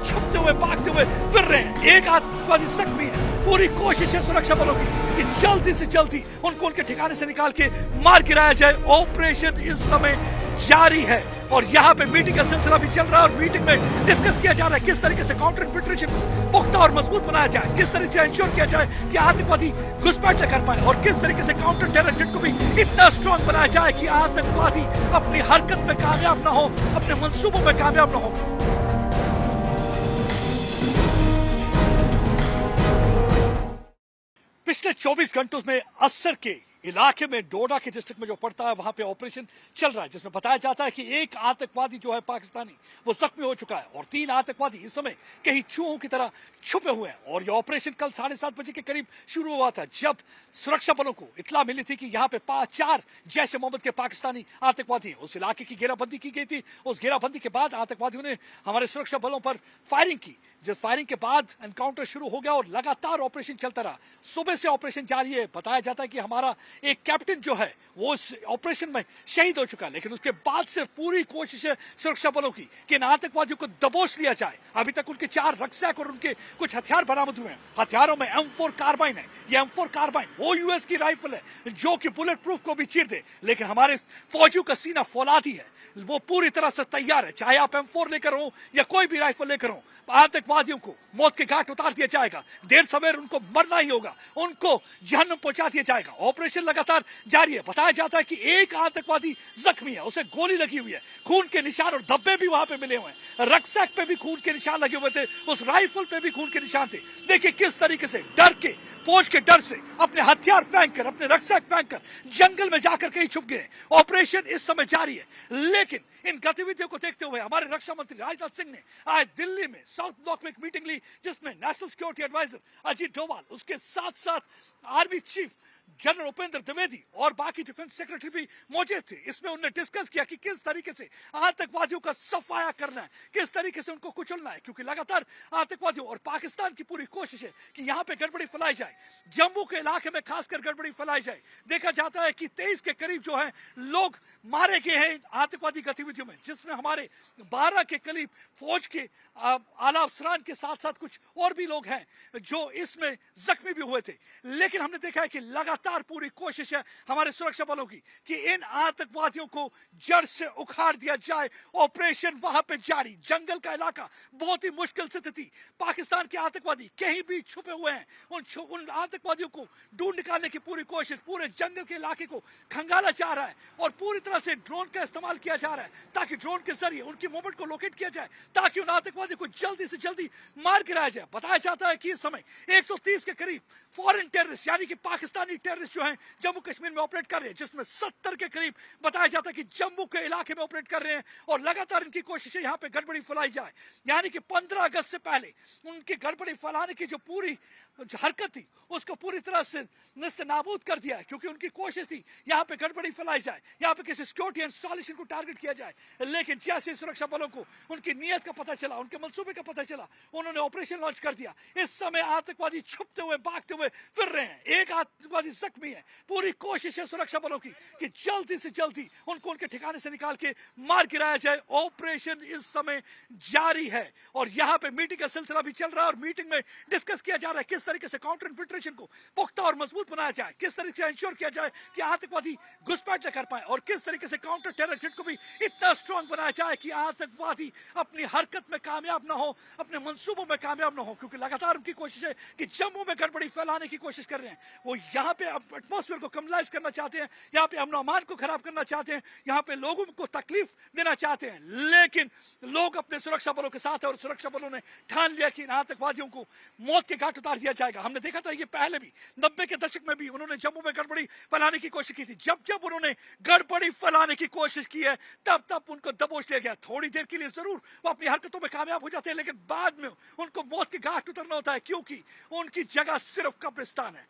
छुपते हुए भागते हुए फिर रहे हैं। एक आतंकवादी जख्मी है। पूरी कोशिश है सुरक्षा बलों की कि जल्दी से जल्दी उनको उनके ठिकाने से निकाल के मार गिराया जाए। ऑपरेशन इस समय जारी है और यहाँ पे मीटिंग का सिलसिला भी चल रहा है और मीटिंग में डिस्कस किया जा रहा है किस तरीके से काउंटर इन्फिल्ट्रेशन को पुख्ता और मजबूत बनाया जाए, किस तरीके से इंश्योर किया जाए कि आतंकवादी घुसपैठ न कर पाए और किस तरीके से काउंटर टेरर यूनिट को भी इतना स्ट्रांग बनाया जाए कि आतंकवादी अपनी हरकत में कामयाब ना हो, अपने मंसूबों में कामयाब ना हो। पिछले 24 घंटों में असर के इलाके में डोडा के डिस्ट्रिक्ट में जो पड़ता है वहां पे ऑपरेशन चल रहा है जिसमें बताया जाता है कि एक आतंकवादी जो है पाकिस्तानी वो जख्मी हो चुका है और 3 आतंकवादी इस समय कहीं चूहों की तरह छुपे हुए हैं। और ये ऑपरेशन कल 7:30 बजे के करीब शुरू हुआ था जब सुरक्षा बलों को इत्तला मिली थी कि यहाँ पे 4 जैश ए मोहम्मद के पाकिस्तानी आतंकवादी हैं। उस इलाके की घेराबंदी की गई थी। उस घेराबंदी के बाद आतंकवादियों ने हमारे सुरक्षा बलों पर फायरिंग की। जिस फायरिंग के बाद एनकाउंटर शुरू हो गया और लगातार ऑपरेशन चलता रहा। सुबह से ऑपरेशन जारी है। बताया जाता है कि हमारा एक कैप्टन जो है वो इस ऑपरेशन में शहीद हो चुका है, लेकिन उसके बाद से पूरी कोशिश है सुरक्षा बलों की कि इन आतंकवादियों को दबोच लिया जाए। अभी तक उनके 4 रक्सैक और उनके कुछ हथियार बरामद हुए हैं। हथियारों में M4 कार्बाइन है। ये M4 कार्बाइन वो यूएस की राइफल है जो कि बुलेट प्रूफ को भी चीर दे, लेकिन हमारे फौजियों का सीना फौलादी है। वो पूरी तरह से तैयार है। चाहे आप M4 लेकर हो या कोई भी राइफल लेकर हो, आतंकवादियों को मौत के घाट उतार दिया जाएगा। देर सवेर उनको मरना ही होगा, उनको जहन्नुम पहुंचा दिया जाएगा। ऑपरेशन लगातार जारी है। बताया जाता है कि एक आतंकवादी जख्मी है, उसे गोली लगी हुई है, खून के निशान और धब्बे भी वहां पे मिले हुए हैं। रक्सैक पे भी खून के निशान लगे हुए थे, उस राइफल पे भी खून के निशान थे। देखिए किस तरीके से डर के, फौज के डर से अपने हथियार फेंक कर, अपने रक्सैक फेंक कर जंगल में जाकर कहीं छुप गए। ऑपरेशन इस समय जारी है, लेकिन इन गतिविधियों को देखते हुए हमारे रक्षा मंत्री राजनाथ सिंह ने आज दिल्ली में साउथ ब्लॉक में एक मीटिंग ली जिसमें national security adviser Ajit Doval, उसके साथ साथ army chief general Upendra Dwivedi और बाकी डिफेंस सेक्रेटरी भी मौजूद थे। इसमें उन्होंने डिस्कस किया कि किस तरीके से आतंकवादियों का सफाया करना है, किस तरीके से उनको कुचलना है, क्योंकि लगातार आतंकवादियों और पाकिस्तान की पूरी कोशिश है कि यहाँ पे गड़बड़ी फैलाई जाए। जम्मू के इलाके में खासकर गड़बड़ी फैलाई जाए। देखा जाता है कि 23 के करीब जो है लोग मारे गए हैं आतंकवादी गतिविधियों में, जिसमें हमारे 12 के करीब फौज के आला अफसरान के साथ साथ कुछ और भी लोग हैं जो इसमें जख्मी भी हुए थे। लेकिन हमने देखा है कि लगातार पूरी कोशिश है हमारे सुरक्षा बलों की कि इन आतंकवादियों को जड़ से उखाड़ दिया जाए। ऑपरेशन वहां पे जारी। जंगल का इलाका बहुत ही मुश्किल स्थिति। पाकिस्तान के आतंकवादी कहीं भी छुपे हुए हैं। उन आतंकवादियों को ढूंढ निकालने की पूरी कोशिश, पूरे जंगल के इलाके को खंगाला जा रहा है और पूरी तरह से ड्रोन का इस्तेमाल किया जा रहा है ताकि ड्रोन के जरिए उनकी मूवमेंट को लोकेट किया जाए, ताकि उन आतंकवादियों को जल्दी से जल्दी मार गिराया जाए। बताया जाता है कि इस समय 130 के करीब फॉरेन टेररिस्ट यानी कि पाकिस्तानी टेररिस्ट जो हैं जम्मू कश्मीर में ऑपरेट कर रहे हैं, जिसमें 70 के करीब बताया जाता है कि जम्मू के इलाके में ऑपरेट कर रहे हैं और लगातार इनकी कोशिश है यहाँ पे गड़बड़ी फैलाई जाए। यानी कि 15 अगस्त से पहले उनकी गड़बड़ी फैलाने की जो पूरी हरकत थी उसको पूरी तरह से निस्त नाबूद कर दिया है, क्योंकि उनकी कोशिश थी यहाँ पे गड़बड़ी फैलाई जाए, यहाँ पे किसी सिक्योरिटी इंस्टॉलेशन को टारगेट किया जाए। लेकिन जैसे सुरक्षा बलों को उनकी नीयत का पता चला, उनके मंसूबे का पता चला, उन्होंने ऑपरेशन लॉन्च कर दिया। इस समय आतंकवादी छुपते हुए भागते हुए फिर रहे हैं। एक आतंकवादी जख्मी है। पूरी कोशिश है सुरक्षा बलों की कि जल्दी से जल्दी उनको उनके ठिकाने से निकाल के मार गिराया जाए। ऑपरेशन इस समय जारी है और यहाँ पे मीटिंग का सिलसिला भी चल रहा है और मीटिंग में डिस्कस किया जा रहा है किस तरीके से काउंटर इन्फिल्ट्रेशन को पुख्ता और मजबूत बनाया जाए, किस तरीके से इंश्योर किया जाए कि आतंकवादी घुसपैठ न कर पाए और किस तरीके से काउंटर टेरर यूनिट को भी इतना स्ट्रांग बनाया जाए कि आतंकवादी अपनी हरकत में कामयाब ना हो, अपने मंसूबों में कामयाब ना हो। क्योंकि लगातार उनकी कोशिश है कि जम्मू में गड़बड़ी फैलाने की कोशिश कर रहे हैं। वो यहाँ पे एटमॉस्फेयर को कमलाइज करना चाहते हैं, यहाँ पे अमन अमान को खराब करना चाहते हैं, यहाँ पे लोगों को तकलीफ देना चाहते हैं। लेकिन लोग अपने सुरक्षा बलों के साथ है और सुरक्षा बलों ने ठान लिया कि इन आतंकवादियों को मौत के घाट उतार दिया जाएगा। हमने देखा था ये पहले भी 90 के दशक में भी उन्होंने जम्मू में गड़बड़ी फैलाने की कोशिश की थी। जब जब उन्होंने गड़बड़ी फैलाने की कोशिश की है तब तब उनको दबोच लिया गया। थोड़ी देर के लिए जरूर वो अपनी हरकतों में कामयाब हो जाते हैं, लेकिन बाद में उनको मौत के घाट उतरना होता है, क्योंकि उनकी जगह सिर्फ कब्रिस्तान है।